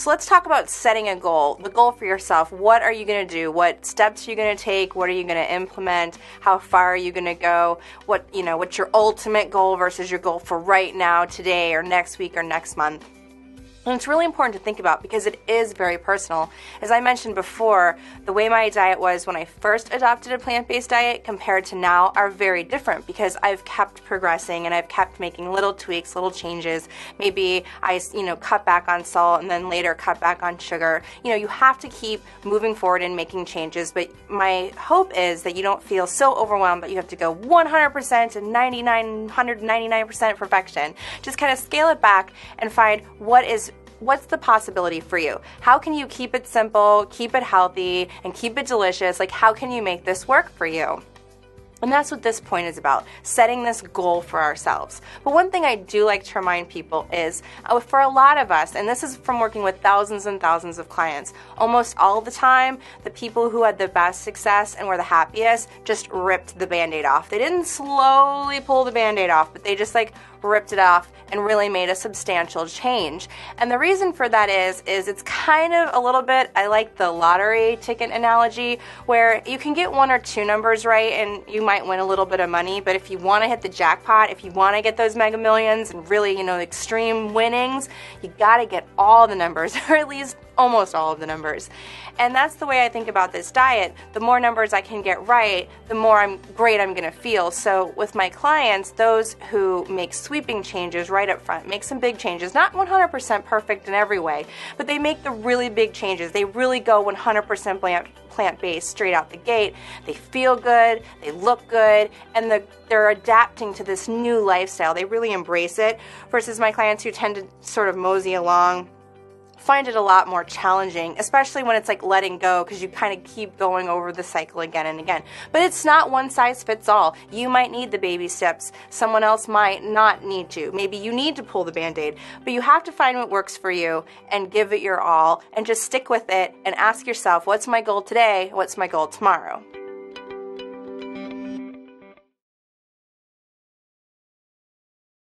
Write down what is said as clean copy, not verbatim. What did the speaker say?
So let's talk about setting a goal, the goal for yourself. What are you going to do? What steps are you going to take? What are you going to implement? How far are you going to go? What's your ultimate goal versus your goal for right now, today, or next week, or next month? And it's really important to think about because it is very personal. As I mentioned before, the way my diet was when I first adopted a plant-based diet compared to now are very different because I've kept progressing and I've kept making little tweaks, little changes. Maybe I, cut back on salt and then later cut back on sugar. You have to keep moving forward and making changes, but my hope is that you don't feel so overwhelmed that you have to go 100% to 199% perfection. Just kind of scale it back and find what's the possibility for you? How can you keep it simple, keep it healthy, and keep it delicious? Like, how can you make this work for you? And that's what this point is about, setting this goal for ourselves. But one thing I do like to remind people is, for a lot of us, and this is from working with thousands and thousands of clients, almost all the time, the people who had the best success and were the happiest just ripped the Band-Aid off. They didn't slowly pull the Band-Aid off, but they just ripped it off and really made a substantial change. And the reason for that is it's kind of a little bit, I like the lottery ticket analogy, where you can get 1 or 2 numbers right and you might win a little bit of money, but if you want to hit the jackpot, if you want to get those mega millions and really, extreme winnings, you got to get all the numbers, or at least almost all of the numbers. And that's the way I think about this diet. The more numbers I can get right, the more great I'm going to feel. So with my clients, those who make sweeping changes right up front, make some big changes, not 100% perfect in every way, but they make the really big changes. They really go 100% plant-based straight out the gate. They feel good, they look good, and they're adapting to this new lifestyle. They really embrace it, versus my clients who tend to sort of mosey along, find it a lot more challenging, especially when it's like letting go, because you kind of keep going over the cycle again and again. But it's not one size fits all. You might need the baby steps. Someone else might not need to. Maybe you need to pull the Band-Aid, but you have to find what works for you and give it your all and just stick with it and ask yourself, what's my goal today? What's my goal tomorrow?